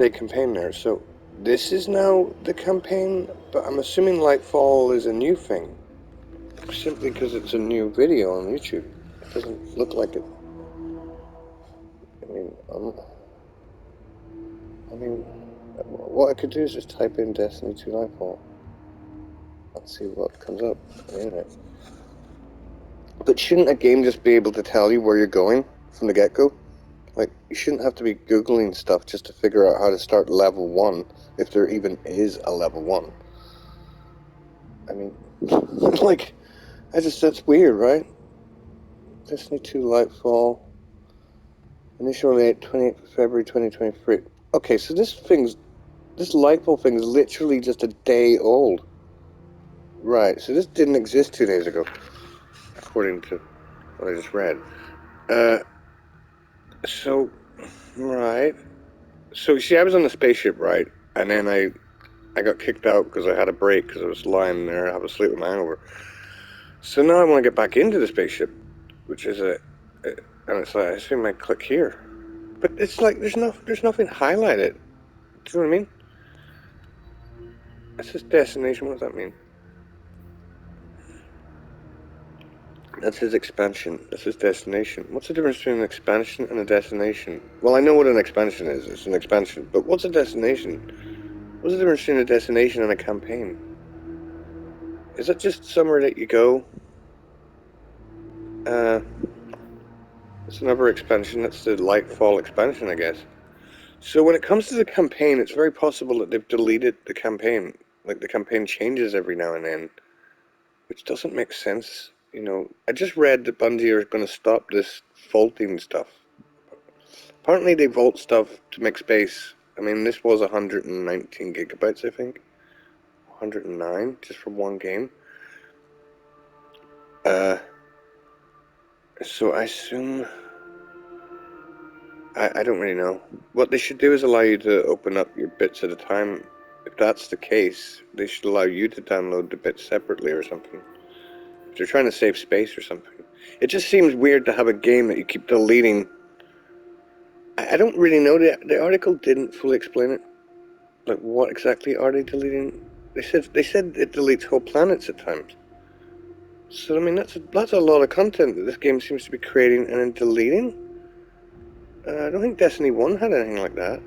Big campaign there. So this is now the campaign, but I'm assuming Lightfall is a new thing. Simply because it's a new video on YouTube. It doesn't look like it. I mean, what I could do is just type in Destiny 2 Lightfall. Let's see what comes up on the internet. But shouldn't a game just be able to tell you where you're going from the get-go? Like, you shouldn't have to be Googling stuff just to figure out how to start level 1, if there even is a level 1. I mean, like, that's weird, right? Destiny 2 Lightfall. Initial date, 28th February 2023. Okay, so this Lightfall thing is literally just a day old. Right, so this didn't exist 2 days ago, according to what I just read. So, right. So, see, I was on the spaceship, right? And then I got kicked out because I had a break because I was lying there, I was asleep with my hangover. So now I want to get back into the spaceship, which is and it's like, I assume I click here. But it's like, there's nothing highlighted. Do you know what I mean? It says destination, what does that mean? That's his expansion. That's his destination. What's the difference between an expansion and a destination? Well, I know what an expansion is. It's an expansion. But what's a destination? What's the difference between a destination and a campaign? Is that just somewhere that you go? It's another expansion. That's the Lightfall expansion, I guess. So when it comes to the campaign, it's very possible that they've deleted the campaign. Like, the campaign changes every now and then, which doesn't make sense. You know, I just read that Bungie are going to stop this vaulting stuff. Apparently they vault stuff to make space. I mean, this was 119 gigabytes, I think. 109, just for one game. So I assume... I don't really know. What they should do is allow you to open up your bits at a time. If that's the case, they should allow you to download the bits separately or something. If they're trying to save space or something. It just seems weird to have a game that you keep deleting. I don't really know. The article didn't fully explain it. Like, what exactly are they deleting? They said it deletes whole planets at times. So I mean, that's a lot of content that this game seems to be creating and then deleting. I don't think Destiny 1 had anything like that.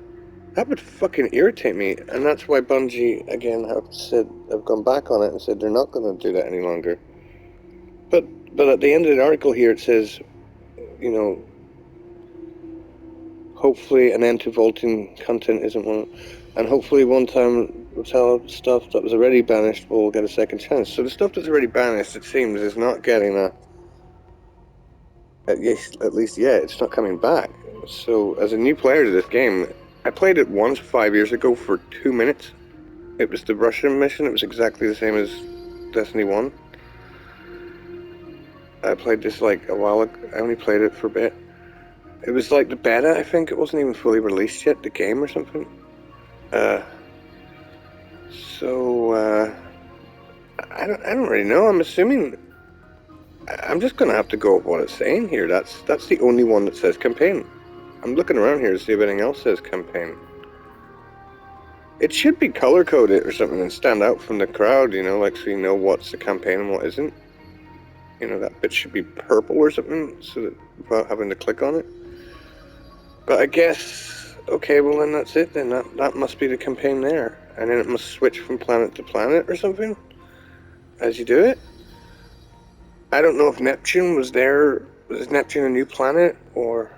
That would fucking irritate me, and that's why Bungie again have gone back on it and said they're not going to do that any longer. But at the end of the article here it says, you know, hopefully an end to vaulting content isn't one, and hopefully one-time Rotella stuff that was already banished will get a second chance. So the stuff that's already banished, it seems, is not getting at least yet, it's not coming back. So as a new player to this game, I played it once 5 years ago for 2 minutes. It was the Russian mission. It was exactly the same as Destiny 1. I played this like a while ago. I only played it for a bit. It was like the beta, I think. It wasn't even fully released yet, the game or something. So I don't really know. I'm assuming I'm just gonna have to go with what it's saying here. That's the only one that says campaign. I'm looking around here to see if anything else says campaign. It should be color coded or something and stand out from the crowd, you know, like so you know what's the campaign and what isn't. You know, that bit should be purple or something, so that without having to click on it. But I guess, okay, well then that's it then. That must be the campaign there. And then it must switch from planet to planet or something as you do it. I don't know if Neptune was there. Was Neptune a new planet? Or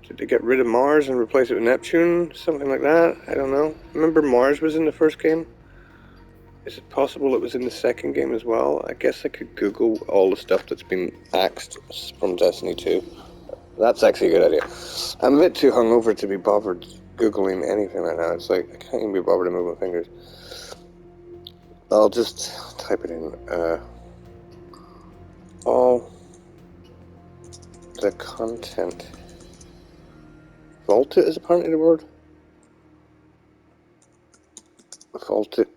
did they get rid of Mars and replace it with Neptune? Something like that? I don't know. Remember Mars was in the first game? Is it possible it was in the second game as well? I guess I could Google all the stuff that's been axed from Destiny 2. That's actually a good idea. I'm a bit too hungover to be bothered Googling anything right now. It's like, I can't even be bothered to move my fingers. I'll just type it in. All the content. Vault it is apparently the word. Vault it.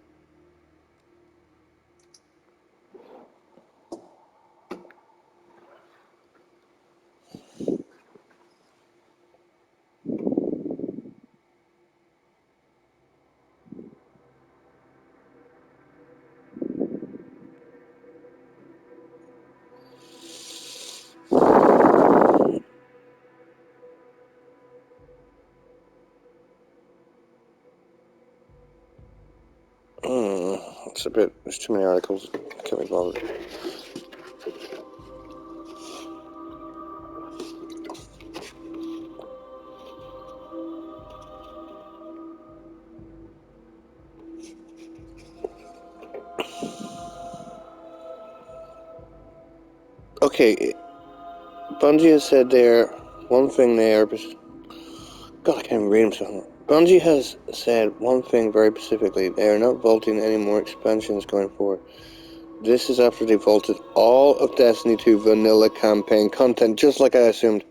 It's a bit... There's too many articles. I can't be bothered. Okay, Bungie has said there, one thing there... God, I can't even read them so much. Bungie has said one thing very specifically. They are not vaulting any more expansions going forward. This is after they vaulted all of Destiny 2 vanilla campaign content, just like I assumed.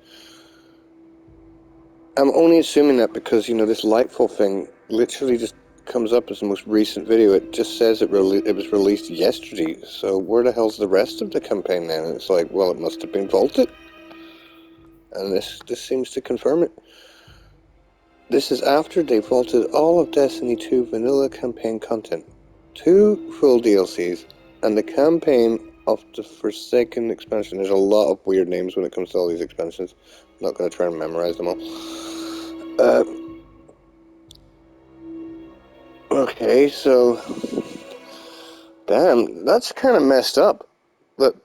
I'm only assuming that because, you know, this Lightfall thing literally just comes up as the most recent video. It just says it was released yesterday. So where the hell's the rest of the campaign then? And it's like, well, it must have been vaulted. And this seems to confirm it. This is after they vaulted all of Destiny 2 vanilla campaign content, 2 full DLCs, and the campaign of the Forsaken expansion. There's a lot of weird names when it comes to all these expansions. I'm not going to try and memorize them all. Okay, so... Damn, that's kind of messed up. But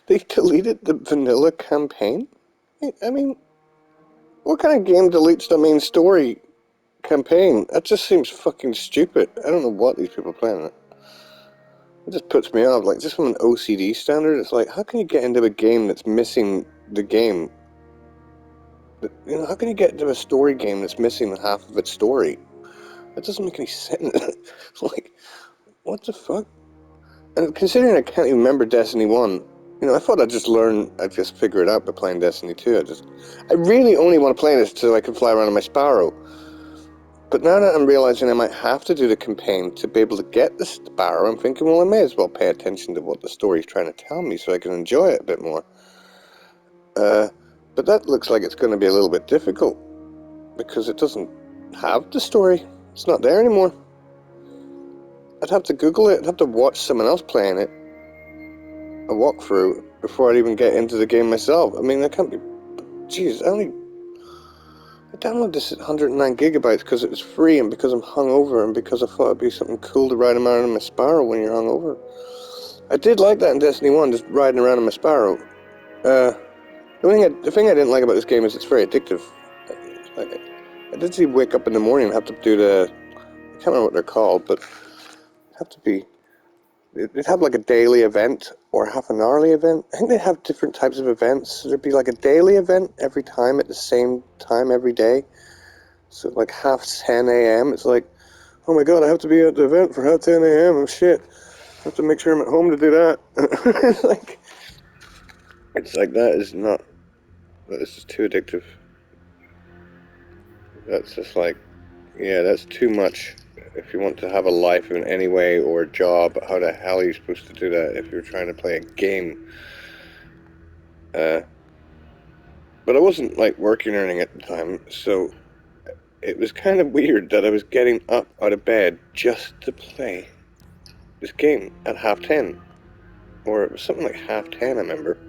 they deleted the vanilla campaign? I mean... What kind of game deletes the main story campaign? That just seems fucking stupid. I don't know what these people are playing it. It just puts me off. Like, just from an OCD standard, it's like, how can you get into a game that's missing the game? You know, how can you get into a story game that's missing half of its story? That doesn't make any sense. Like, what the fuck? And considering I can't even remember Destiny 1, you know, I thought I'd just figure it out by playing Destiny 2. I really only want to play this so I can fly around on my Sparrow. But now that I'm realizing I might have to do the campaign to be able to get the Sparrow, I'm thinking, well, I may as well pay attention to what the story's trying to tell me so I can enjoy it a bit more. But that looks like it's going to be a little bit difficult because it doesn't have the story. It's not there anymore. I'd have to Google it. I'd have to watch someone else playing it, a walkthrough, before I'd even get into the game myself. I mean, I can't be... Jeez, I downloaded this at 109 gigabytes because it was free and because I'm hungover and because I thought it'd be something cool to ride around in my Sparrow when you're hungover. I did like that in Destiny 1, just riding around in my Sparrow. The thing I didn't like about this game is it's very addictive. I did see wake up in the morning and have to do the... I can't remember what they're called, but it'd have to be... It'd have like a daily event or half an hourly event. I think they have different types of events. There'd be like a daily event every time at the same time every day. So like half 10 a.m. It's like, oh my god, I have to be at the event for half 10 a.m. Oh shit. I have to make sure I'm at home to do that. It's like that is not... This is too addictive. That's just like, yeah, that's too much. If you want to have a life in any way or a job, how the hell are you supposed to do that if you're trying to play a game? But I wasn't like working or anything at the time, so it was kind of weird that I was getting up out of bed just to play this game at half 10, or it was something like half 10, I remember.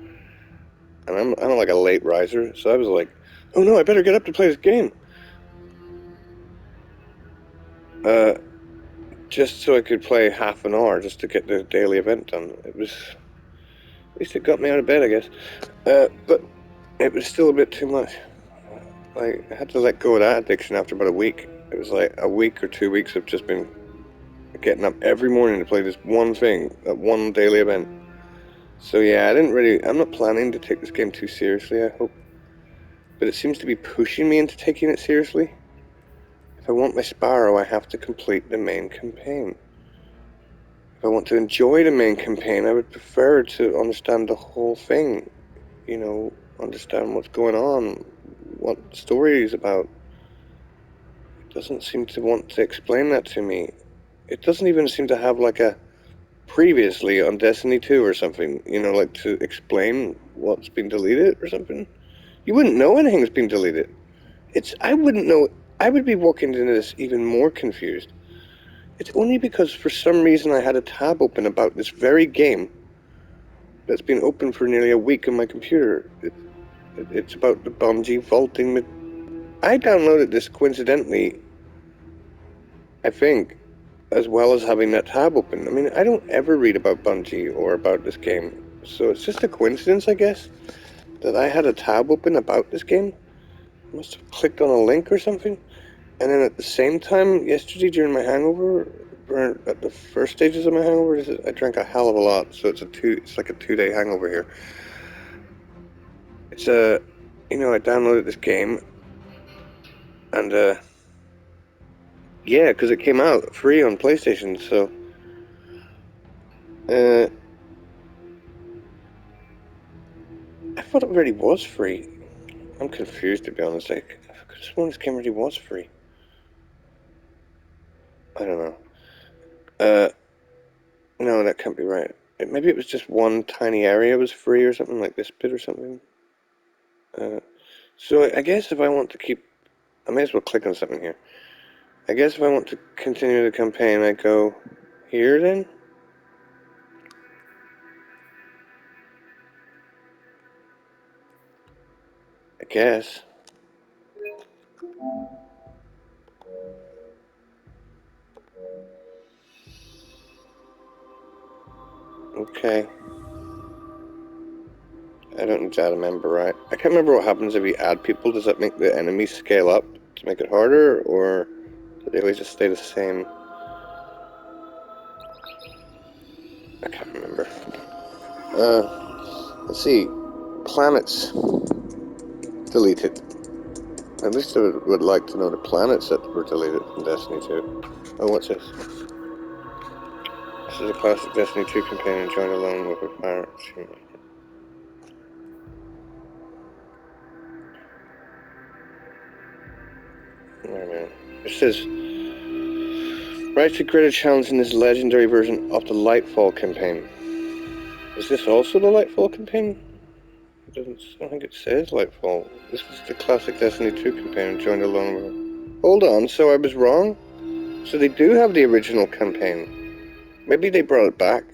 And I'm like a late riser, so I was like, oh no, I better get up to play this game. Just so I could play half an hour just to get the daily event done. It was... At least it got me out of bed, I guess. But it was still a bit too much. Like, I had to let go of that addiction after about a week. It was like a week or 2 weeks of just been getting up every morning to play this one thing, that one daily event. So yeah, I'm not planning to take this game too seriously, I hope. But it seems to be pushing me into taking it seriously. If I want my Sparrow, I have to complete the main campaign. If I want to enjoy the main campaign, I would prefer to understand the whole thing. You know, understand what's going on, what the story is about. It doesn't seem to want to explain that to me. It doesn't even seem to have like a previously on Destiny 2 or something, you know, like to explain what's been deleted or something. You wouldn't know anything's been deleted. I wouldn't know. I would be walking into this even more confused. It's only because for some reason I had a tab open about this very game that's been open for nearly a week on my computer. It's about the Bungie vaulting. I downloaded this coincidentally, I think, as well as having that tab open. I mean, I don't ever read about Bungie or about this game, so it's just a coincidence, I guess, that I had a tab open about this game. I must have clicked on a link or something. And then at the same time, yesterday during my hangover, or at the first stages of my hangover, I drank a hell of a lot, so it's like a 2-day hangover here. It's I downloaded this game, and yeah, because it came out free on PlayStation, so I thought it already was free. I'm confused, to be honest. I could have sworn this game already was free. I don't know. No, that can't be right. Maybe it was just one tiny area was free or something, like this bit or something. So I guess if I want to keep... I may as well click on something here. I guess if I want to continue the campaign, I go here then? I guess. Okay. I don't need to add a member, right? I can't remember what happens if you add people. Does that make the enemies scale up to make it harder, or do they always just stay the same? I can't remember. Let's see. Planets deleted. At least I would like to know the planets that were deleted from Destiny 2. Oh, what's this? This is a classic Destiny 2 companion joined alone with a pirate. Wait a minute. It says, rise to greater challenge in this legendary version of the Lightfall campaign. Is this also the Lightfall campaign? I don't think it says Lightfall. This was the classic Destiny 2 campaign joined alone with... Hold on, so I was wrong? So they do have the original campaign. Maybe they brought it back,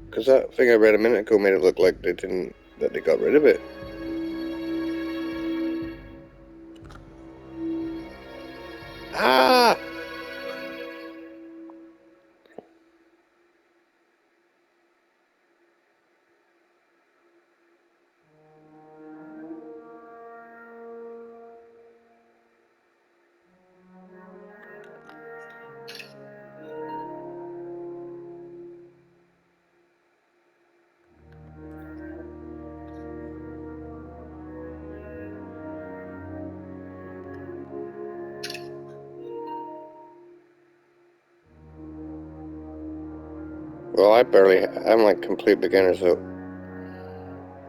because that thing I read a minute ago made it look like that they got rid of it. Ah! Well, I'm like complete beginner, so...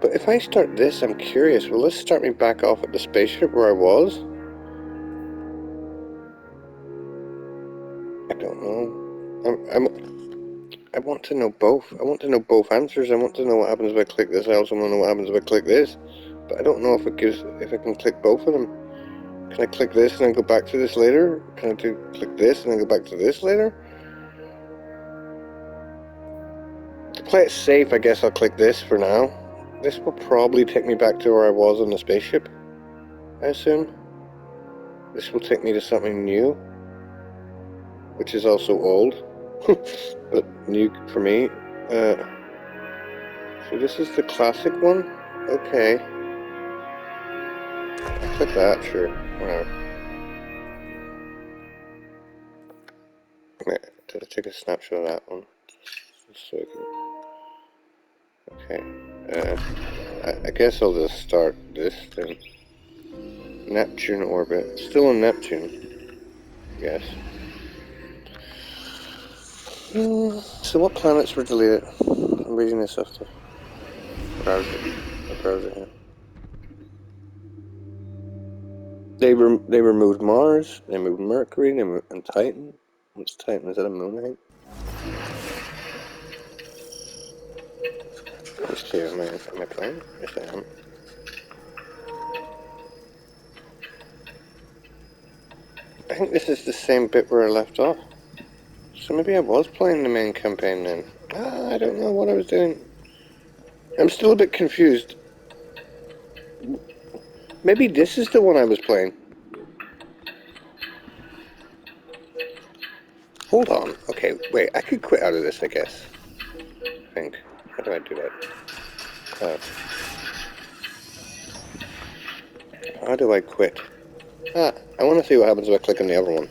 But if I start this, I'm curious, will this start me back off at the spaceship where I was? I don't know. I want to know both. I want to know both answers. I want to know what happens if I click this. I also want to know what happens if I click this. But I don't know if I can click both of them. Can I click this and then go back to this later? Can I click this and then go back to this later? To play it safe, I guess I'll click this for now. This will probably take me back to where I was on the spaceship, I assume. This will take me to something new, which is also old, but new for me. So this is the classic one? Okay. Click that, sure. Whatever. Did I take a snapshot of that one? So okay. I guess I'll just start this thing. Neptune orbit. Still on Neptune. Yes. So what planets were deleted? I'm reading this off the browser here. They removed Mars, they removed Mercury, and Titan. What's Titan? Is that a moon, I think? Just here, am I playing? Yes, I am. I think this is the same bit where I left off. So maybe I was playing the main campaign then. I don't know what I was doing. I'm still a bit confused. Maybe this is the one I was playing. Hold on. Okay, wait. I could quit out of this, I guess. I think. How do I do that? How do I quit? Ah, I want to see what happens if I click on the other one.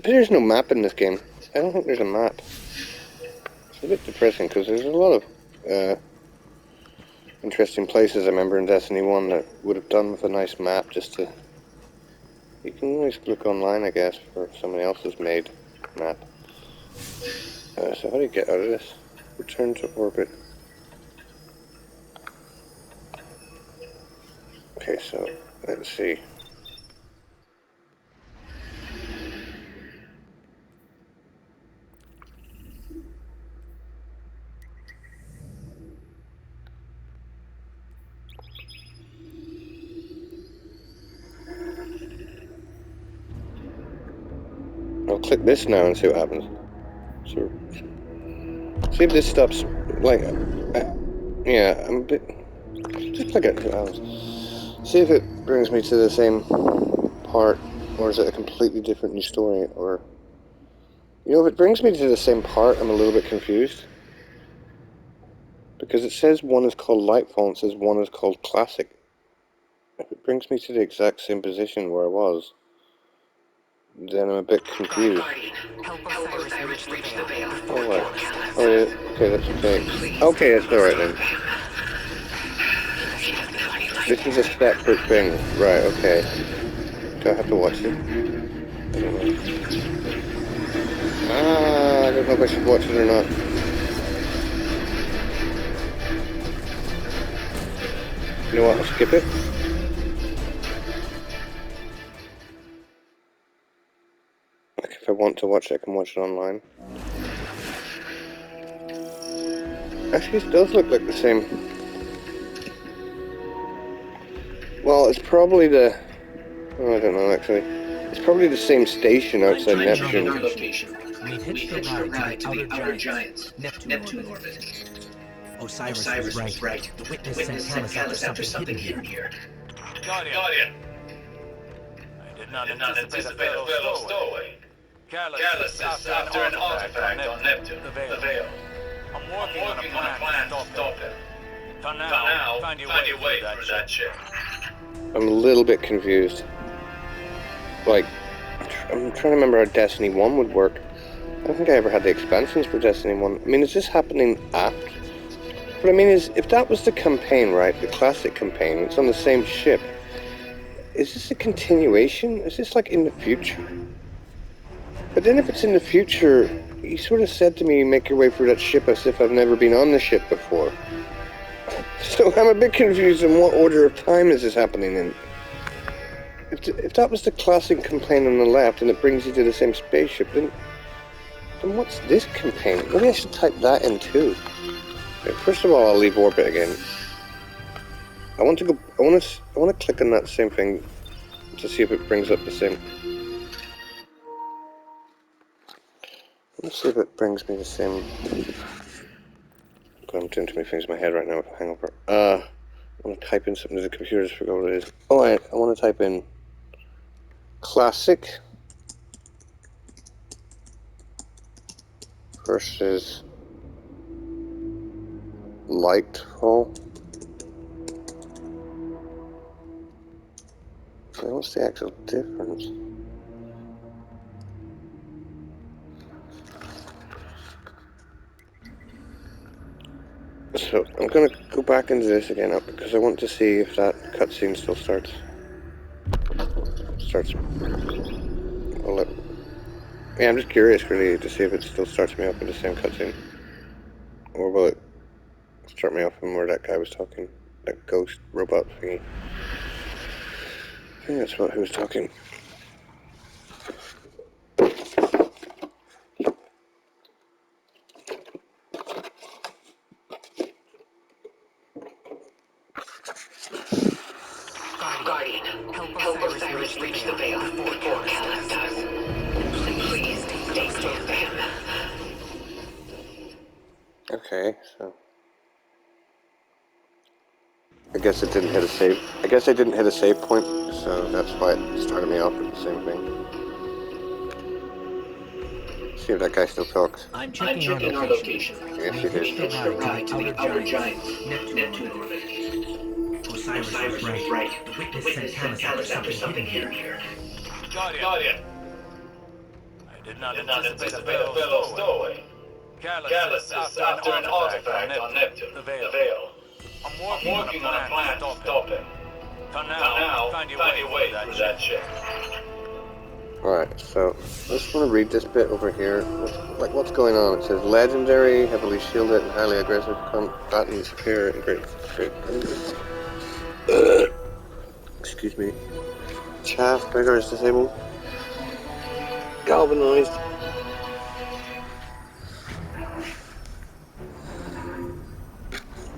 There's no map in this game. I don't think there's a map. It's a bit depressing because there's a lot of interesting places I remember in Destiny 1 that would have done with a nice map just to... You can always look online, I guess, for somebody else's made map. So how do you get out of this? Return to orbit. Okay, so let's see. I'll click this now and see what happens. So, see if this stops, like, yeah, I'm a bit, just click it, see if it brings me to the same part, or is it a completely different new story, or, you know, if it brings me to the same part, I'm a little bit confused, because it says one is called Lightfall, and it says one is called Classic. If it brings me to the exact same position where I was, then I'm a bit confused. Help Osiris reach the veil. Oh, right. Oh, yeah. Okay, that's okay. Okay, that's alright then. This is a separate thing. Right, okay. Do I have to watch it? I don't know. I don't know if I should watch it or not. You know what, I'll skip it. Like, if I want to watch it, I can watch it online. Actually, it does look like the same. Well, it's probably the... Oh, I don't know, actually. It's probably the same station outside Neptune. We've hitched a ride to the outer giants. Neptune orbit. Osiris was right. The witness sent Callus after something hidden here. Guardian. I did not anticipate a fatal stowaway. Callus is after an artifact on Neptune, the Veil. I'm working on a plan to stop him. For now, find your way for that ship. I'm a little bit confused. Like, I'm trying to remember how Destiny 1 would work. I don't think I ever had the expansions for Destiny 1. I mean, is this happening after? But I mean, if that was the campaign, right, the classic campaign, it's on the same ship, is this a continuation? Is this like in the future? But then if it's in the future, you sort of said to me, make your way through that ship as if I've never been on the ship before. So I'm a bit confused in what order of time is this happening in. If that was the classic campaign on the left and it brings you to the same spaceship, then what's this campaign? Maybe I should type that in too. Okay, first of all, I'll leave orbit again. I want to click on that same thing to see if it brings up the same. Let's see if it brings me the same. I'm doing too many things in my head right now with a hangover. I want to type in something to the computer, just forgot what it is. Oh, I want to type in classic versus Lightfall. What's the actual difference? So I'm gonna go back into this again because I want to see if that cutscene still starts. Yeah, I'm just curious really to see if it still starts me off with the same cutscene, or will it start me off from where that guy was talking, that ghost robot thingy. I think that's what he was talking. Guardian, help Osiris reach the veil before Callus does. Please stay close to him. Okay, so I guess it didn't hit a save. I guess I didn't hit a save point, so that's why it started me off with the same thing. See if that guy still talks. I'm checking our location. Yes, We he did. hitched a ride to the outer giants, Neptune orbit. Osiris was right. The witness sent Callus after something hidden here. Guardian. I did not anticipate a fellow stowaway. Callus is after an artifact on Neptune, the Veil. I'm working on a plan to stop him. For now, find your way through that ship. Alright, so I just want to read this bit over here. What's going on? It says legendary, heavily shielded, and highly aggressive combatants appear in great. Excuse me. Chaff trigger is disabled. Galvanized.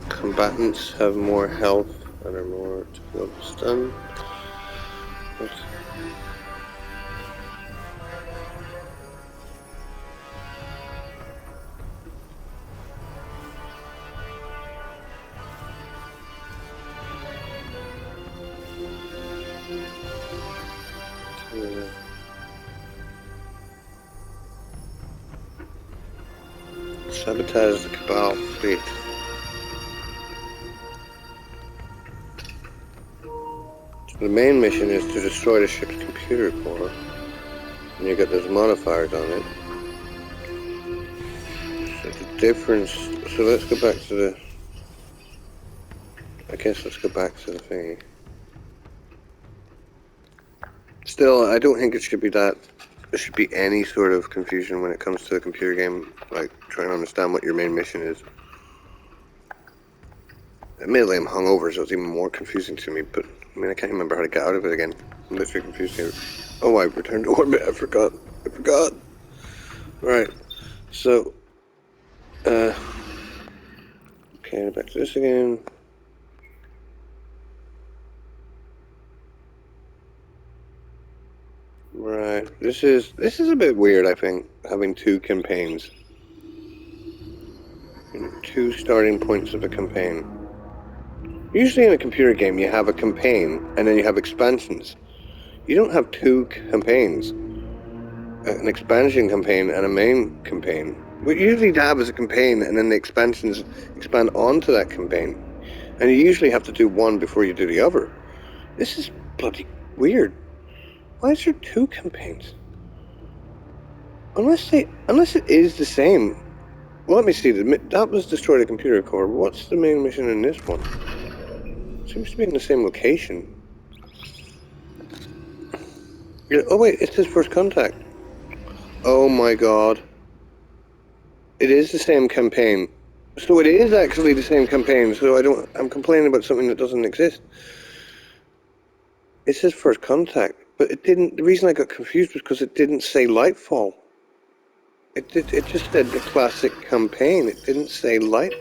Combatants have more health and are more difficult to stun. Sabotage the Cabal fleet. So the main mission is to destroy the ship's computer core. And you get those modifiers on it. So the difference... So let's go back to the... I guess let's go back to the thingy. Still, I don't think it should be that... There should be any sort of confusion when it comes to a computer game, like trying to understand what your main mission is. Admittedly, I'm hungover, so it's even more confusing to me, but I mean, I can't remember how to get out of it again. I'm literally confused here. Oh, I returned to orbit, I forgot. Right, so, okay, back to this again. Right, this is a bit weird, I think, having two campaigns. Two starting points of a campaign. Usually in a computer game you have a campaign and then you have expansions. You don't have two campaigns. An expansion campaign and a main campaign. What you usually have is a campaign and then the expansions expand onto that campaign. And you usually have to do one before you do the other. This is bloody weird. Why is there two campaigns? Unless it is the same. Well, let me see. That was destroy the computer core. What's the main mission in this one? Seems to be in the same location. Oh wait, it's his first contact. Oh my god. It is the same campaign. So it is actually the same campaign. So I'm complaining about something that doesn't exist. It's his first contact. But it didn't. The reason I got confused was because it didn't say Lightfall. It just said the classic campaign. It didn't say Light.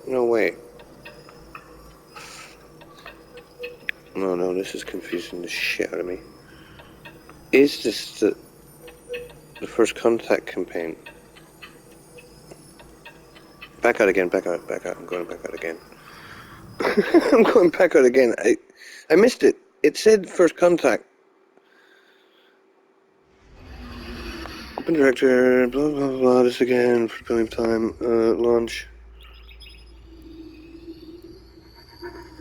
No way. No, this is confusing the shit out of me. Is this the first contact campaign? Back out again. Back out. I'm going back out again. I'm going back out again. I missed it. It said first contact. Open director, blah blah blah, this again, for plenty of time, launch.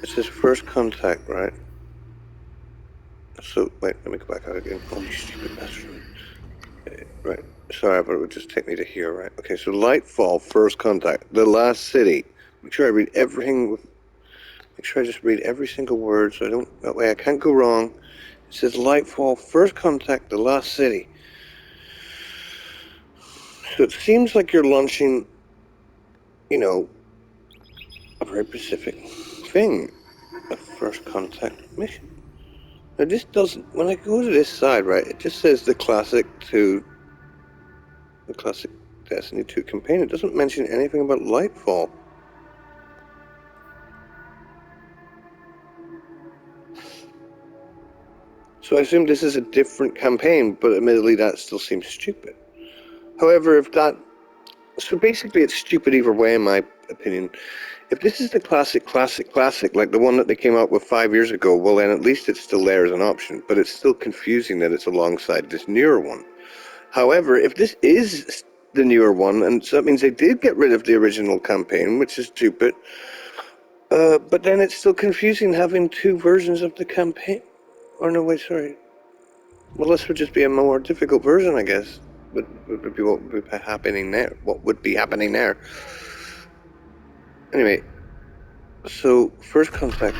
It says first contact, right? So, wait, let me go back out again. Oh, you stupid bastard. Right, sorry, but it would just take me to here, right? Okay, so Lightfall, first contact, the last city. Make sure I read everything. Make sure I just read every single word, so that way I can't go wrong. It says Lightfall, first contact, the last city. So it seems like you're launching, you know, a very specific thing. A first contact mission. Now this doesn't, when I go to this side, right, it just says the classic Destiny 2 campaign. It doesn't mention anything about Lightfall. So I assume this is a different campaign, but admittedly that still seems stupid. However, so basically it's stupid either way in my opinion. If this is the classic, like the one that they came out with 5 years ago, well then at least it's still there as an option, but it's still confusing that it's alongside this newer one. However, if this is the newer one, and so that means they did get rid of the original campaign, which is stupid, but then it's still confusing having two versions of the campaign. Or no, wait, sorry. Well, this would just be a more difficult version, I guess. Would be what would be happening there. What would be happening there? Anyway, so first contact.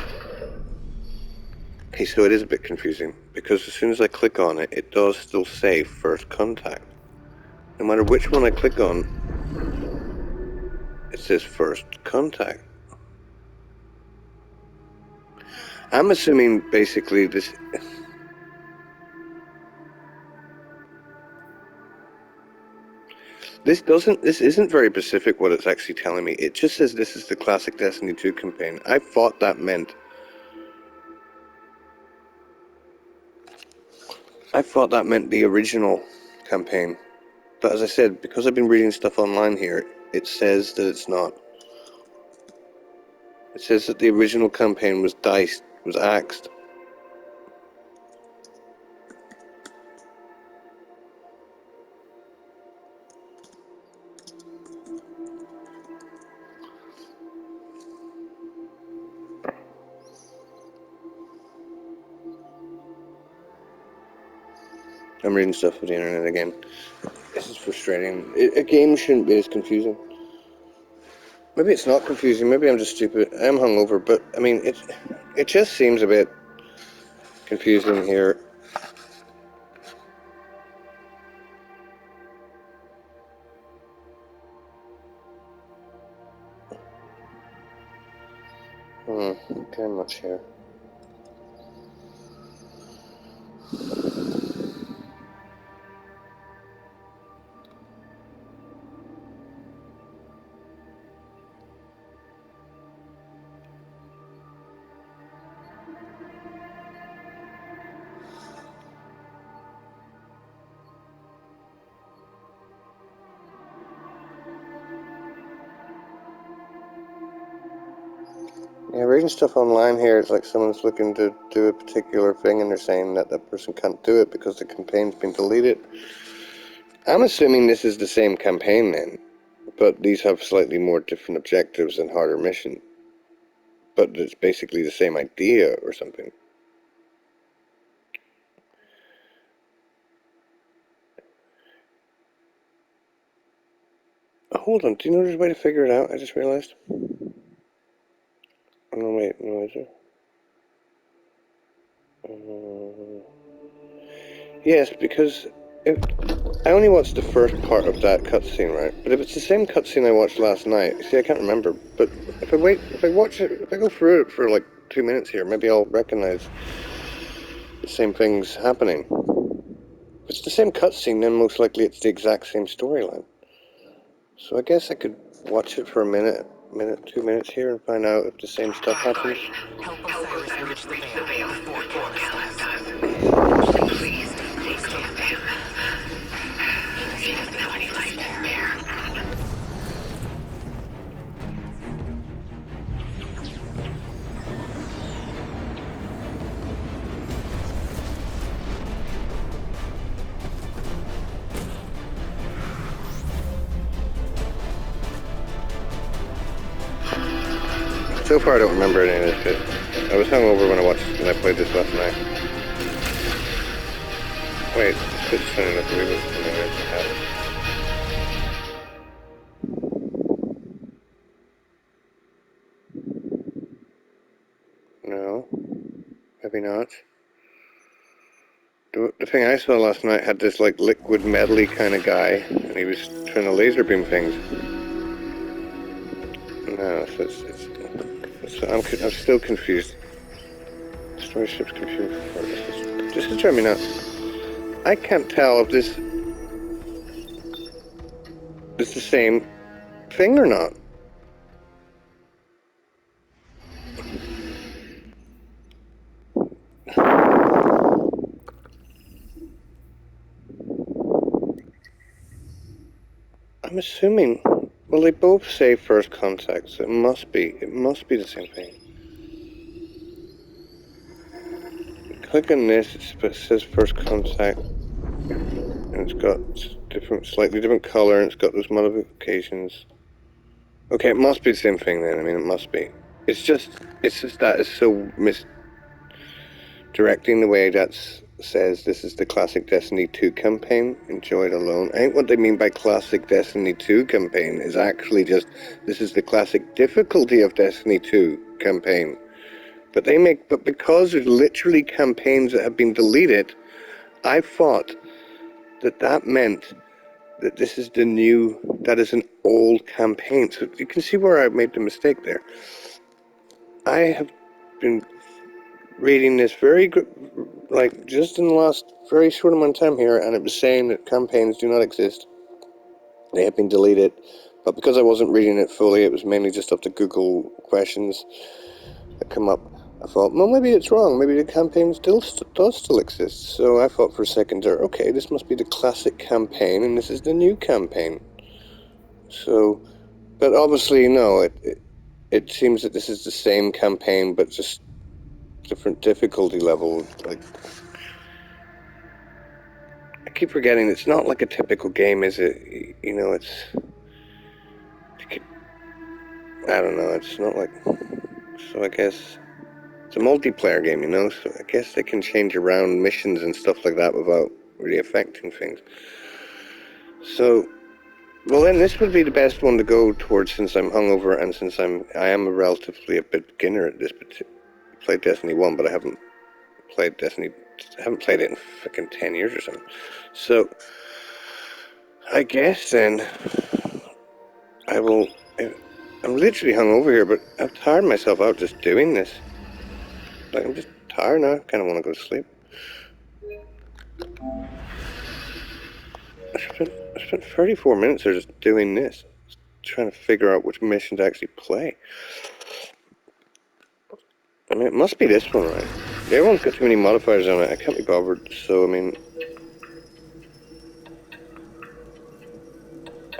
Okay, so it is a bit confusing because as soon as I click on it, it does still say first contact. No matter which one I click on, it says first contact. I'm assuming basically this. This isn't very specific what it's actually telling me. It just says this is the classic Destiny 2 campaign. I thought that meant the original campaign. But as I said, because I've been reading stuff online here, it says that it's not. It says that the original campaign was diced, was axed. I'm reading stuff on the internet again. This is frustrating. A game shouldn't be as confusing. Maybe it's not confusing. Maybe I'm just stupid. I'm hungover, but I mean, it just seems a bit confusing here. Okay, much here. Yeah, reading stuff online here, it's like someone's looking to do a particular thing and they're saying that that person can't do it because the campaign's been deleted. I'm assuming this is the same campaign then, but these have slightly more different objectives and harder mission. But it's basically the same idea or something. Hold on, do you know there's a way to figure it out? I just realized. Oh, no, wait, no, is there? Yes, because if I only watched the first part of that cutscene, right? But if it's the same cutscene I watched last night, see, I can't remember. But if I watch it, if I go through it for like 2 minutes here, maybe I'll recognize the same things happening. If it's the same cutscene, then most likely it's the exact same storyline. So I guess I could watch it for a minute, 2 minutes here, and find out if the same stuff happens. Help Osiris reach the veil before Kallus does. Please, they stand him. He doesn't know any light there. So far, I don't remember any of this shit. I was hungover when I played this last night. Wait, this is turning up a little bit. No, maybe not. The thing I saw last night had this like liquid medley kind of guy, and he was trying to laser beam things. No, so I'm still confused. Story ship's confused. Just to try me now. I can't tell if this is the same thing or not. I'm assuming Well, they both say first contact, so it must be the same thing. Click on this, it says first contact, and it's got slightly different color, and it's got those modifications. Okay, it must be the same thing then. I mean, it must be. It's just that it's so misdirecting the way that says this is the classic Destiny 2 campaign. Enjoy it alone. I think what they mean by classic Destiny 2 campaign is actually just this is the classic difficulty of Destiny 2 campaign. But because there's literally campaigns that have been deleted, I thought that meant that this is that is an old campaign. So you can see where I made the mistake there. I have been reading this just in the last very short amount of time here, and it was saying that campaigns do not exist. They have been deleted. But because I wasn't reading it fully, it was mainly just up to Google questions that come up. I thought, well, maybe it's wrong. Maybe the campaign does still exist. So I thought for a second there, okay, this must be the classic campaign, and this is the new campaign. So, but obviously, no, it seems that this is the same campaign, but just different difficulty level. Like, I keep forgetting, it's not like a typical game, is it? You know, I don't know, it's not like, so I guess it's a multiplayer game, you know, so I guess they can change around missions and stuff like that without really affecting things. So, well then this would be the best one to go towards since I'm hungover and since I am a relatively a beginner at this. I played Destiny 1, but I haven't played it in fucking 10 years or something. So, I guess then I'm literally hungover here, but I've tired myself out just doing this. Like, I'm just tired now. I kind of want to go to sleep. I spent 34 minutes there just doing this, trying to figure out which mission to actually play. I mean, it must be this one, right? The other one's got too many modifiers on it. I can't be bothered. So, I mean,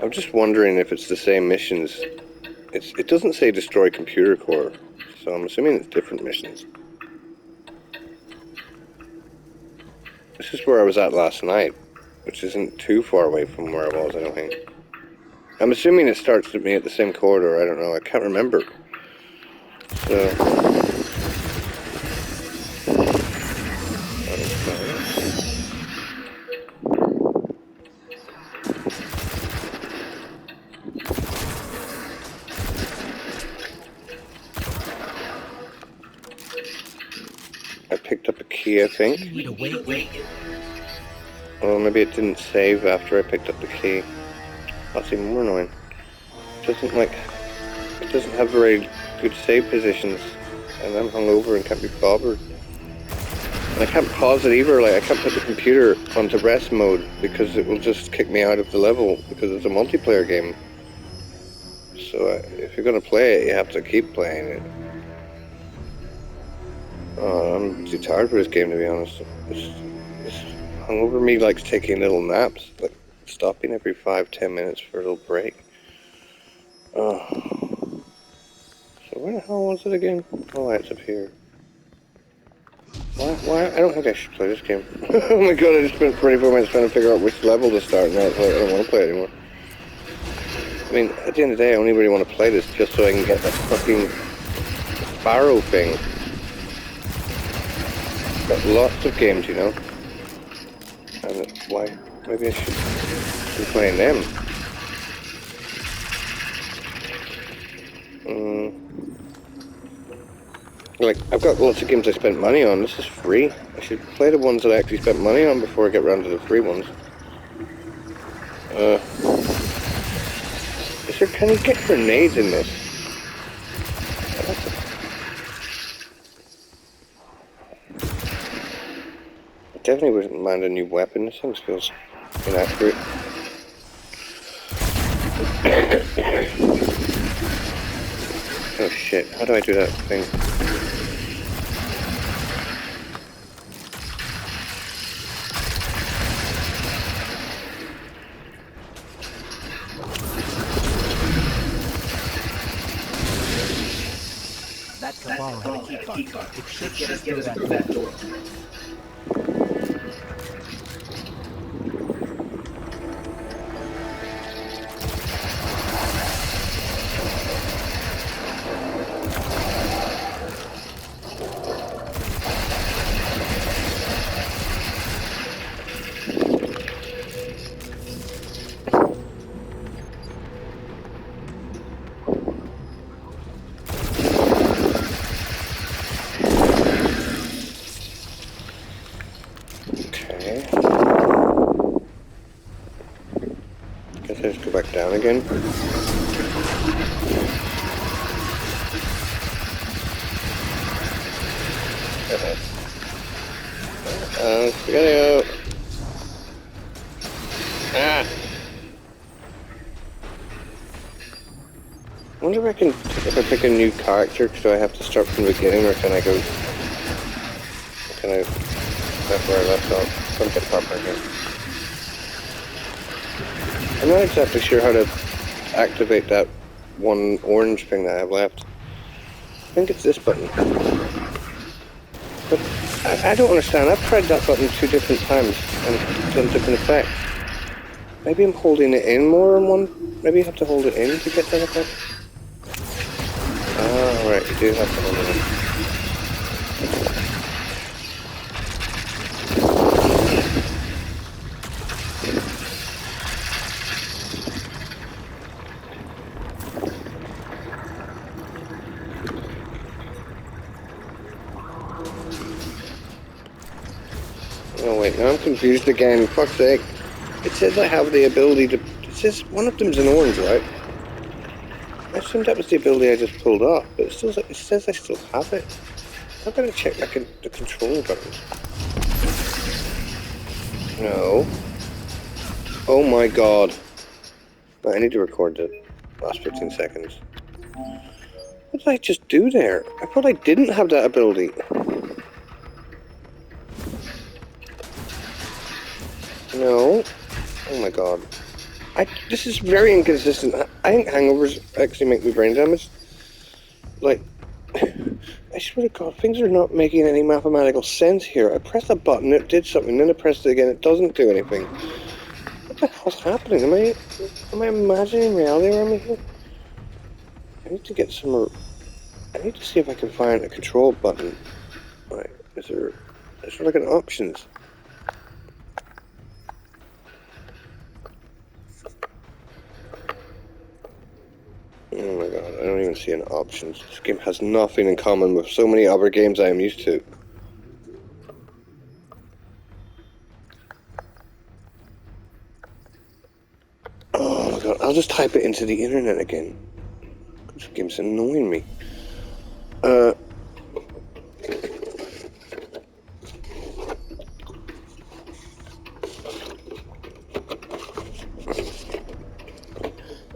I'm just wondering if it's the same missions. It doesn't say destroy computer core, so I'm assuming it's different missions. This is where I was at last night, which isn't too far away from where I was, I don't think. I'm assuming it starts with me at the same corridor, I don't know, I can't remember. So... I picked up a key, I think. Oh, maybe it didn't save after I picked up the key. That's even more annoying. It doesn't have very good save positions, and I'm hungover and can't be bothered. And I can't pause it either, like I can't put the computer onto rest mode because it will just kick me out of the level because it's a multiplayer game. So if you're going to play it, you have to keep playing it. Oh, I'm too tired for this game, to be honest. This hungover me likes taking little naps, like stopping every 5-10 minutes for a little break. Oh. So where the hell was it again? Oh, it's up here. Why? I don't think I should play this game. Oh my god, I just spent 24 minutes trying to figure out which level to start, and now it's like, I don't want to play it anymore. I mean, at the end of the day, I only really want to play this just so I can get that fucking Sparrow thing. Got lots of games, you know. And why? Maybe I should be playing them. Like, I've got lots of games I spent money on. This is free. I should play the ones that I actually spent money on before I get around to the free ones. Can you get grenades in this? I definitely wouldn't mind a new weapon. This thing feels inaccurate. Oh shit, how do I do that thing? should get us through that door. Let's go back down again. Spaghetti-O! Ah! I wonder if I pick a new character, so I have to start from the beginning, or can I go... Can I... That's where I left off. Don't get proper again. I'm not exactly sure how to activate that one orange thing that I have left. I think it's this button. But I don't understand. I've tried that button 2 different times and it's done different effects. Maybe I'm holding it in more on one. Maybe you have to hold it in to get that effect. Ah, right, you do have to hold it in. Oh wait, now I'm confused again, fuck's sake. It says I have the ability to... It says one of them's an orange, right? I assumed that was the ability I just pulled off, but it says I still have it. How can I check the control button? No. Oh my god. Right, I need to record the last 15 seconds. What did I just do there? I thought I didn't have that ability. No. Oh my god. This is very inconsistent. I think hangovers actually make me brain damaged. Like, I swear to god, things are not making any mathematical sense here. I pressed a button, it did something, then I pressed it again, it doesn't do anything. What the hell's happening? Am I imagining reality around me here? I need to get some more... I need to see if I can find a control button. Right, is there like an options? Oh my god, I don't even see an options. This game has nothing in common with so many other games I am used to. Oh my god, I'll just type it into the internet again. This game's annoying me.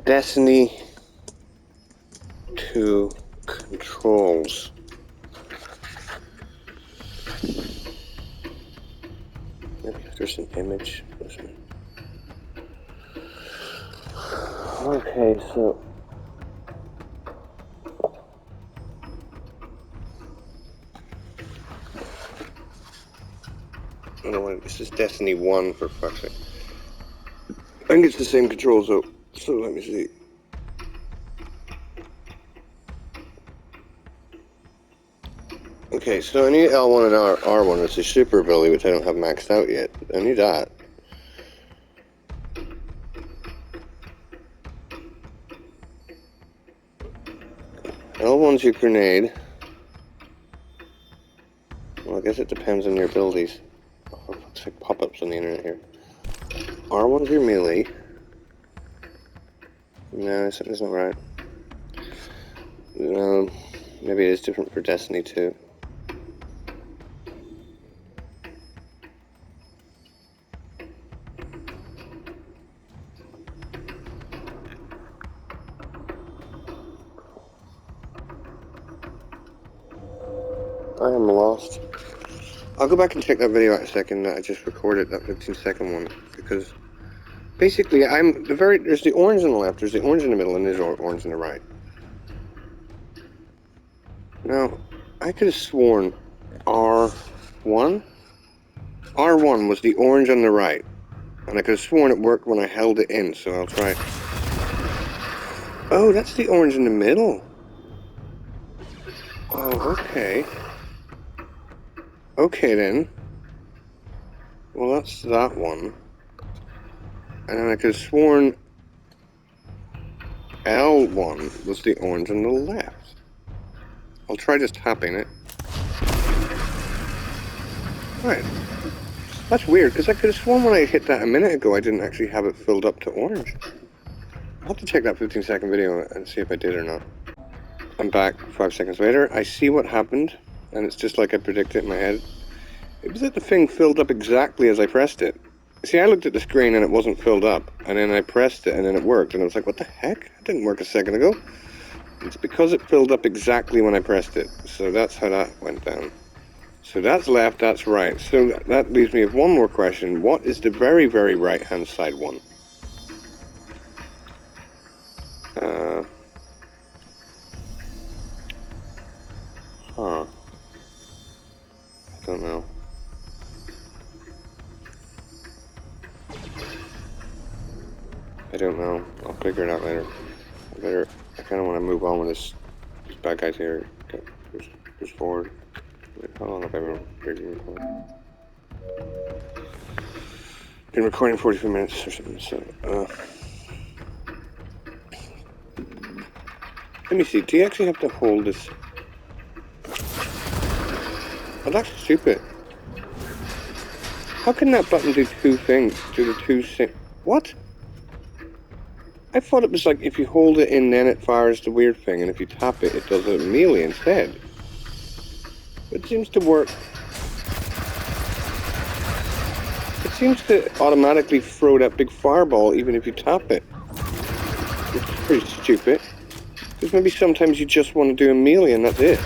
Destiny 2 controls. Maybe if there's an image. Okay, so you know what? This is Destiny 1 for fuck's sake. I think it's the same controls though. So let me see. Okay, so I need L1 and R1. It's a super ability, which I don't have maxed out yet. I need that. L1's your grenade. Well, I guess it depends on your abilities. Oh, looks like pop-ups on the internet here. R1's your melee. No, something's not right. Maybe it is different for Destiny 2. I am lost. I'll go back and check that video out in a second that I just recorded, that 15-second one, because basically there's the orange on the left, there's the orange in the middle, and there's orange on the right. Now, I could have sworn R1? R1 was the orange on the right. And I could have sworn it worked when I held it in, so I'll try. Oh, that's the orange in the middle. Oh, okay. Okay then. Well, that's that one. And then I could have sworn L1 was the orange on the left. I'll try just tapping it. Right. That's weird, because I could have sworn when I hit that a minute ago, I didn't actually have it filled up to orange. I'll have to check that 15-second video and see if I did or not. I'm back 5 seconds later. I see what happened, and it's just like I predicted in my head. It was that the thing filled up exactly as I pressed it. See, I looked at the screen and it wasn't filled up, and then I pressed it and then it worked, and I was like, what the heck? It didn't work a second ago. It's because it filled up exactly when I pressed it. So that's how that went down. So that's left, that's right. So that leaves me with one more question. What is the very, very right-hand side one? Huh. I don't know. I don't know. I'll figure it out later. I kind of want to move on with this. These bad guys here. Okay, push forward. Wait, how long have I been recording? Been recording 43 minutes or something, so, let me see, do you actually have to hold this? Oh, that's stupid. How can that button do two things? Do the two things? What? I thought it was like if you hold it in, then it fires the weird thing, and if you tap it, it does a melee instead. It seems to work. It seems to automatically throw that big fireball even if you tap it. Which is pretty stupid. Because maybe sometimes you just want to do a melee and that's it.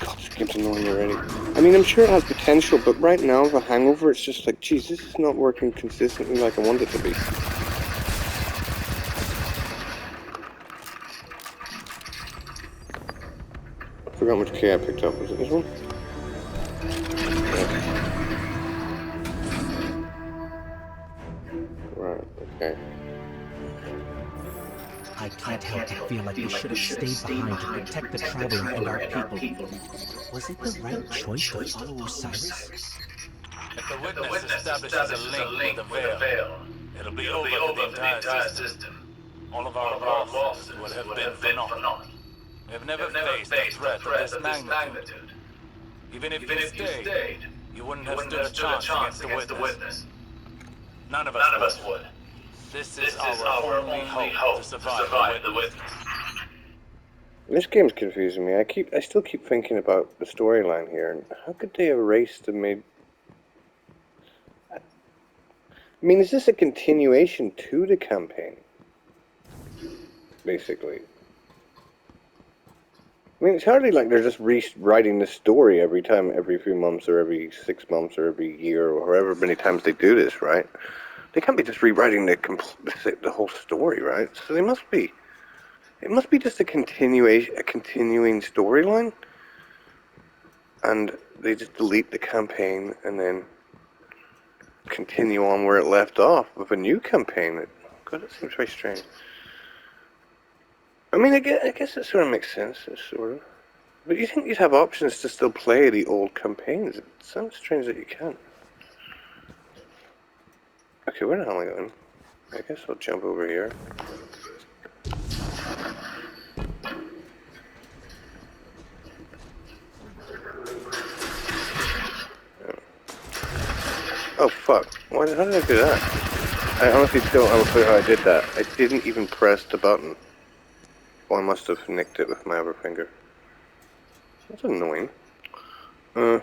God, this game's annoying already. I mean, I'm sure it has potential, but right now, with a hangover, it's just like, geez, this is not working consistently like I want it to be. I forgot which key I picked up. Was it this one? Right, okay. I can't help but feel like we should have stayed behind to protect the traveler and our people. Was it the right choice to follow Osiris? If the witness establishes a link with the veil, it'll be over the entire system. All of our losses would have been for naught. We have never faced a threat of this magnitude. Even if you stayed, you wouldn't have stood a chance against the witness. None of us would. This is our only hope to survive the witness. This game's confusing me. I still keep thinking about the storyline here, and how could they erase the mid? I mean, is this a continuation to the campaign? Basically. I mean, it's hardly like they're just rewriting the story every time, every few months, or every 6 months, or every year, or however many times they do this, right? They can't be just rewriting the whole story, right? So they must be. It must be just a continuing storyline, and they just delete the campaign and then continue on where it left off with a new campaign. God, that seems very strange. I mean, I guess it sort of makes sense, sort of. But you think you'd have options to still play the old campaigns? It sounds strange that you can't. Okay, where the hell am I going? I guess I'll jump over here. Oh fuck! How did I do that? I honestly don't have a clue how I did that. I didn't even press the button. Oh, I must have nicked it with my other finger. That's annoying. Oh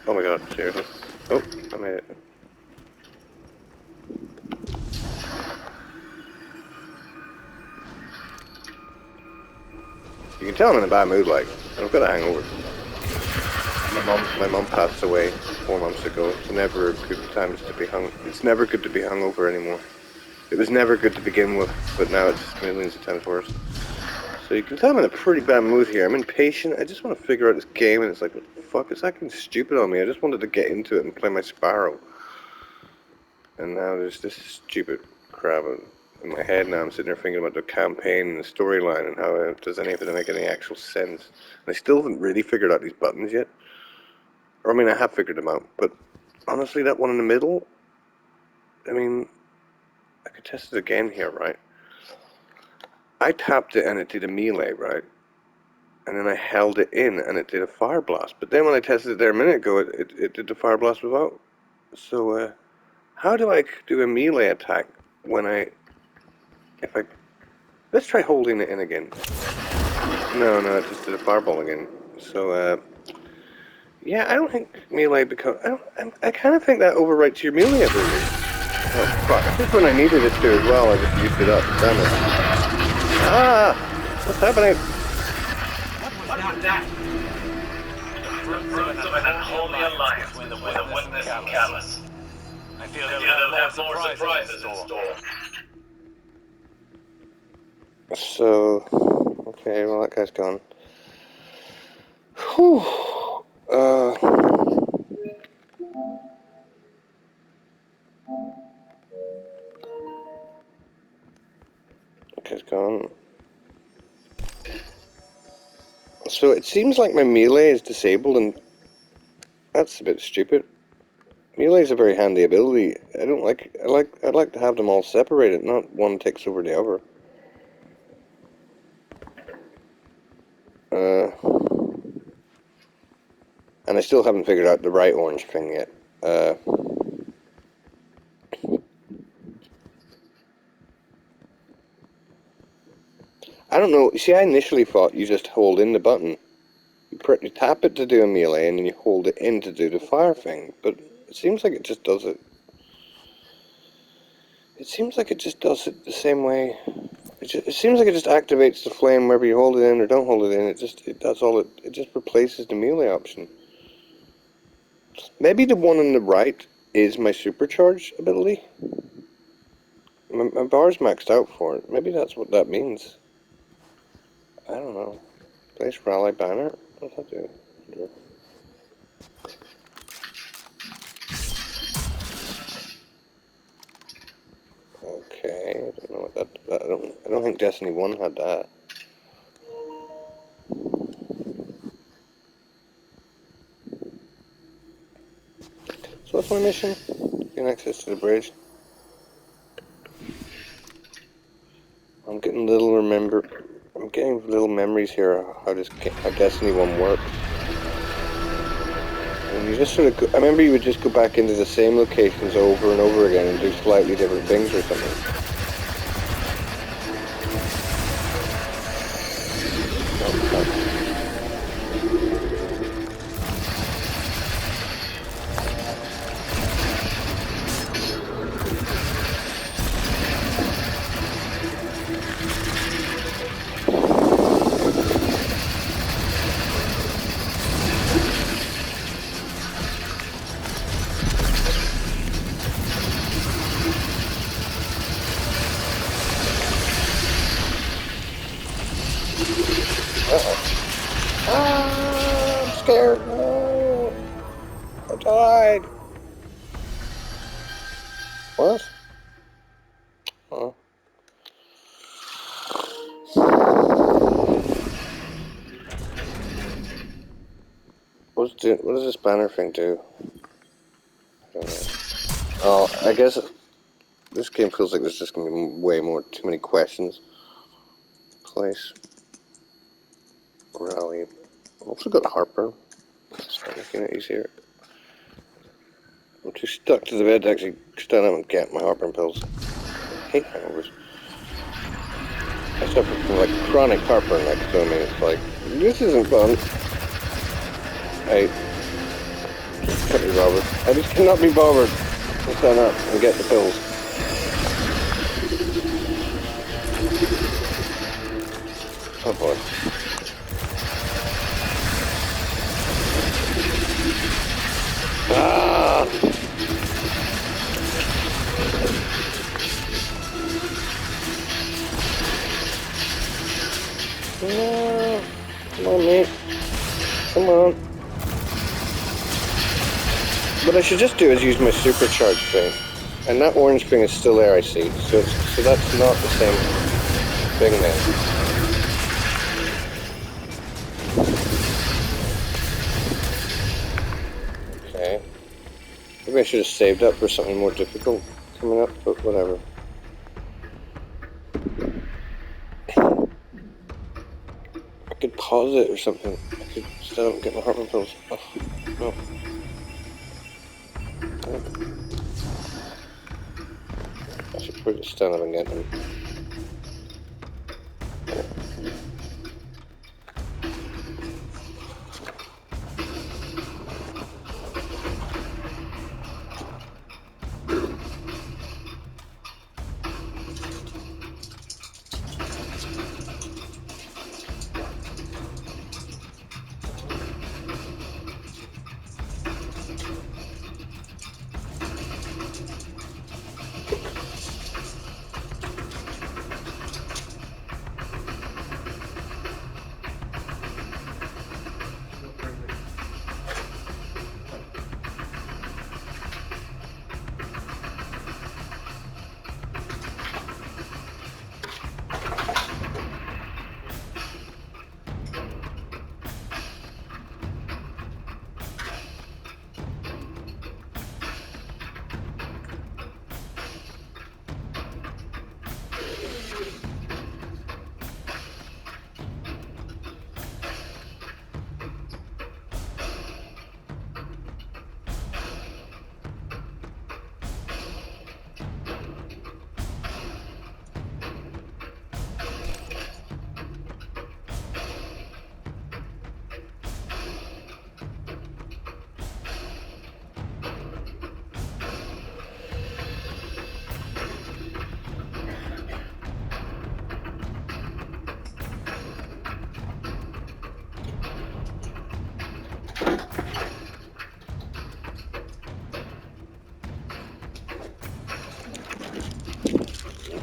my god, seriously. Oh, I made it. You can tell I'm in a bad mood, like. I've got a hangover. my mom passed away 4 months ago. It's never good times to be it's never good to be hungover anymore. It was never good to begin with, but now it's millions of times worse. So you can tell I'm in a pretty bad mood here. I'm impatient. I just want to figure out this game, and it's like, what the fuck? It's acting stupid on me. I just wanted to get into it and play my Sparrow. And now there's this stupid crap in my head now. I'm sitting there thinking about the campaign and the storyline and how does any of it make any actual sense. And I still haven't really figured out these buttons yet. Or, I mean, I have figured them out. But honestly, that one in the middle, I mean, I could test it again here, right? I tapped it and it did a melee, right? And then I held it in and it did a fire blast. But then when I tested it there a minute ago, it did the fire blast without. So, how do I do a melee attack when let's try holding it in again. No, it just did a fireball again. So, yeah, I don't think melee I kind of think that overwrites your melee ability. Oh, fuck. Just when I needed it to as well, I just used it up. Damn it. Ah! What's happening? What was that? The fruits of an unholy alliance between the Witness and Callus. I feel they'll have more surprises in store. So, okay, well that guy's gone. Whew. That guy's gone. So it seems like my melee is disabled, and that's a bit stupid. Melee is a very handy ability. I'd like to have them all separated, not one takes over the other. And I still haven't figured out the right orange thing yet. I don't know. You see, I initially thought you just hold in the button. You tap it to do a melee, and then you hold it in to do the fire thing. But it seems like it just does it. It seems like it just does it the same way. It seems like it just activates the flame whether you hold it in or don't hold it in. It just replaces the melee option. Maybe the one on the right is my supercharge ability. My bar's maxed out for it. Maybe that's what that means. I don't know. Place rally banner? What's that do? Okay, I don't know what that. I don't think Destiny 1 had that. So what's my mission? Gain access to the bridge. I'm getting little memories here of how Destiny 1 works. And you just I remember you would just go back into the same locations over and over again and do slightly different things or something. I'm scared. No. I died. What? Oh. What does this banner thing do? I don't know. Oh, I guess this game feels like there's just going to be too many questions. Place. Rally. I've also got Harper. Let's start making it easier. I'm too stuck to the bed to actually stand up and get my heartburn pills. I hate hangovers. I suffer from like chronic heartburn next to me. It's like, this isn't fun. I just can't be bothered. I just cannot be bothered to stand up and get the pills. Oh boy. Ah! No. Come on, mate. Come on. What I should just do is use my supercharged thing. And that orange thing is still there, I see. So that's not the same thing then. Okay. Maybe I should have saved up for something more difficult coming up, but whatever. I could pause it or something. I could stand up and get my heartburn pills. Oh, no. I should probably just stand up and get them.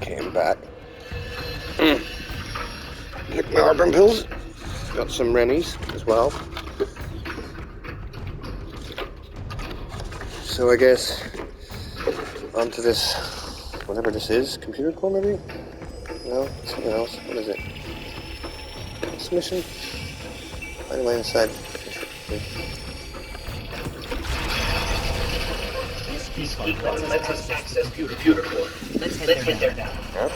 Came back. Took my heartburn pills. Got some Rennies as well. So I guess onto this, whatever this is, computer core maybe? No, something else. What is it? This mission? Right away inside. This beacon lets us access the computer core. Let's head there now. Huh?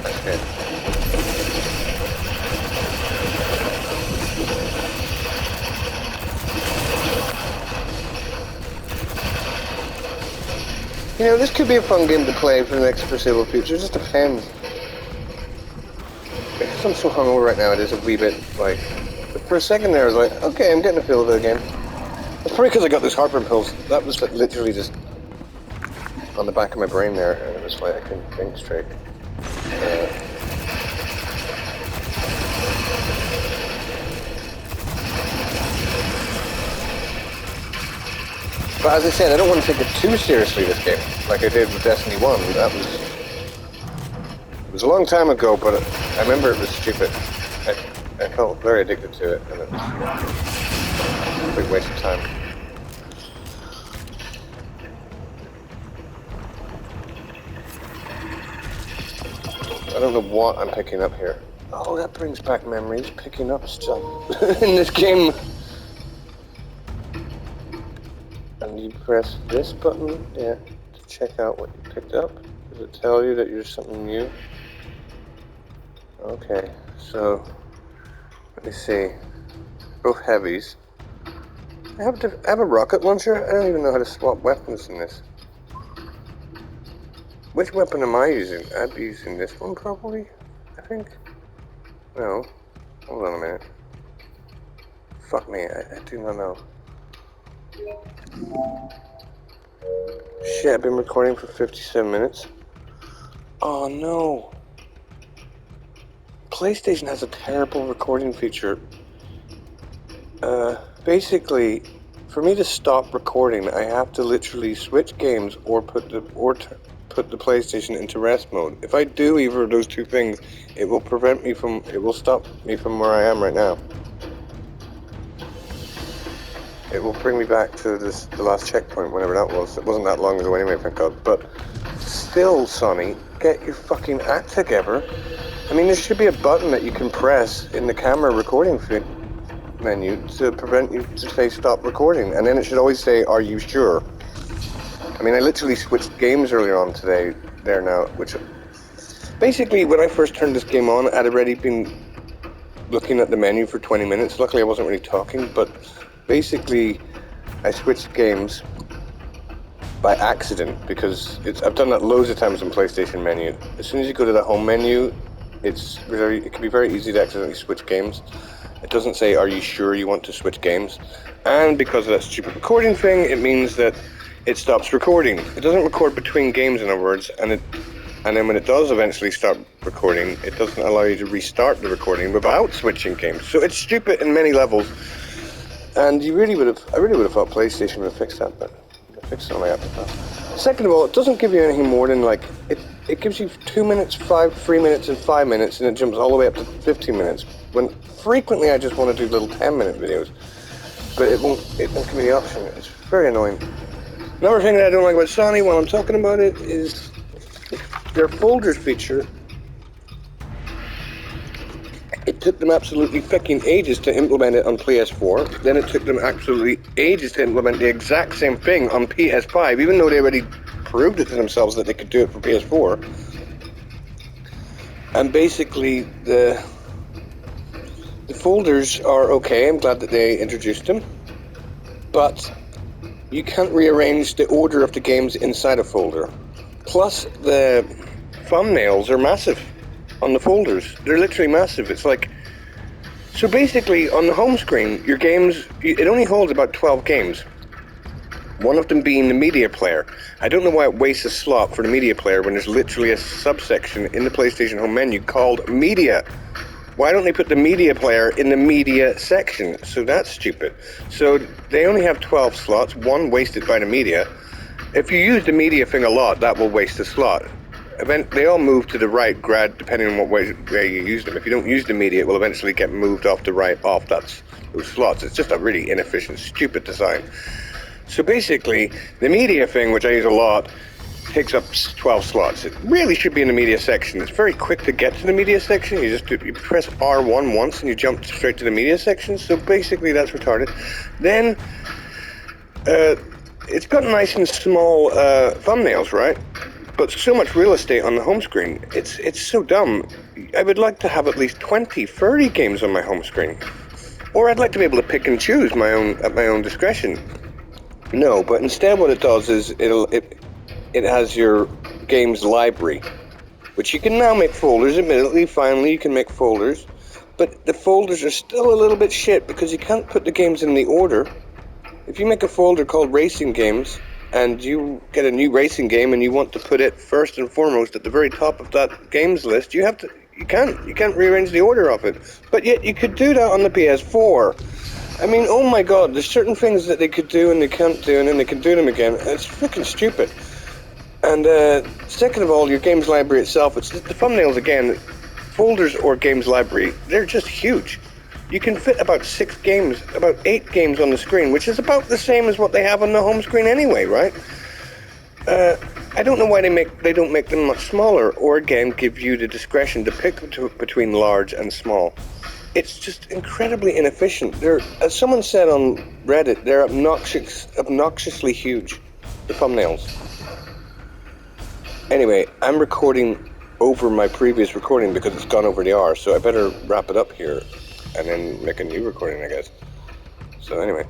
Okay. You know, this could be a fun game to play for the next foreseeable future. It just depends. Because I'm so hungover right now, it is a wee bit like... But for a second there, I was like, okay, I'm getting a feel of it again. It's probably because I got those heartburn pills. That was like literally just on the back of my brain there, and it was like I couldn't think straight. But as I said, I don't want to take it too seriously this game, like I did with Destiny 1. It was a long time ago, but I remember it was stupid. I felt very addicted to it, and it was a big waste of time. I don't know what I'm picking up here. Oh, that brings back memories, picking up stuff in this game. And you press this button, yeah, to check out what you picked up. Does it tell you that you're something new? Okay, so let me see. Both heavies. I have a rocket launcher. I don't even know how to swap weapons in this. Which weapon am I using? I'd be using this one probably, I think. No. Hold on a minute. Fuck me, I do not know. Shit, I've been recording for 57 minutes. Oh no. PlayStation has a terrible recording feature. Basically, for me to stop recording, I have to literally switch games or put the PlayStation into rest mode. If I do either of those two things, it will stop me from where I am right now. It will bring me back to the last checkpoint, whenever that was. It wasn't that long ago anyway, thank God. But still, Sonny, get your fucking act together. I mean, there should be a button that you can press in the camera recording menu to prevent you to say stop recording, and then it should always say, are you sure? I mean, I literally switched games earlier on today there now, which basically when I first turned this game on, I'd already been looking at the menu for 20 minutes. Luckily I wasn't really talking, but basically I switched games by accident because I've done that loads of times in PlayStation menu. As soon as you go to the home menu, it can be very easy to accidentally switch games. It doesn't say, are you sure you want to switch games? And because of that stupid recording thing, it means that it stops recording. It doesn't record between games, in other words, and then when it does eventually start recording, it doesn't allow you to restart the recording without switching games. So it's stupid in many levels. And I really would have thought PlayStation would have fixed that, but they fixed it on my Apple. Second of all, it doesn't give you anything more than it gives you 2 minutes, 3 minutes, and 5 minutes, and it jumps all the way up to 15 minutes. When frequently I just want to do little 10-minute videos, but it won't give me the option. It's very annoying. Another thing that I don't like about Sony while I'm talking about it is their folders feature. It took them absolutely fucking ages to implement it on PS4. Then it took them absolutely ages to implement the exact same thing on PS5, even though they already proved it to themselves that they could do it for PS4. And basically, the folders are okay. I'm glad that they introduced them. But you can't rearrange the order of the games inside a folder. Plus, the thumbnails are massive on the folders. They're literally massive. It's like... So basically, on the home screen, your games... It only holds about 12 games. One of them being the media player. I don't know why it wastes a slot for the media player when there's literally a subsection in the PlayStation Home menu called Media. Why don't they put the media player in the media section? So that's stupid. So they only have 12 slots, one wasted by the media. If you use the media thing a lot, that will waste a slot. They all move to the right, depending on what way you use them. If you don't use the media, it will eventually get moved off the right, off those slots. It's just a really inefficient, stupid design. So basically, the media thing, which I use a lot, takes up 12 slots. It really should be in the media section. It's very quick to get to the media section. You press R1 once and you jump straight to the media section. So basically that's retarded. Then it's got nice and small thumbnails, right? But so much real estate on the home screen. It's so dumb. I would like to have at least 20, 30 games on my home screen. Or I'd like to be able to pick and choose at my own discretion. No, but instead what it does is it has your games library, which you can now make folders. Admittedly, finally you can make folders, but the folders are still a little bit shit because you can't put the games in the order. If you make a folder called Racing Games and you get a new racing game and you want to put it first and foremost at the very top of that games list, you can't rearrange the order of it. But yet you could do that on the PS4. I mean, oh my God, there's certain things that they could do and they can't do, and then they can do them again. It's freaking stupid. And second of all, your games library itself, it's the thumbnails again, folders or games library, they're just huge. You can fit about 8 games on the screen, which is about the same as what they have on the home screen anyway, right? I don't know why they don't make them much smaller, or again, give you the discretion to pick between large and small. It's just incredibly inefficient. As someone said on Reddit, they're obnoxiously huge, the thumbnails. Anyway, I'm recording over my previous recording because it's gone over the hour, so I better wrap it up here and then make a new recording, I guess. So anyway.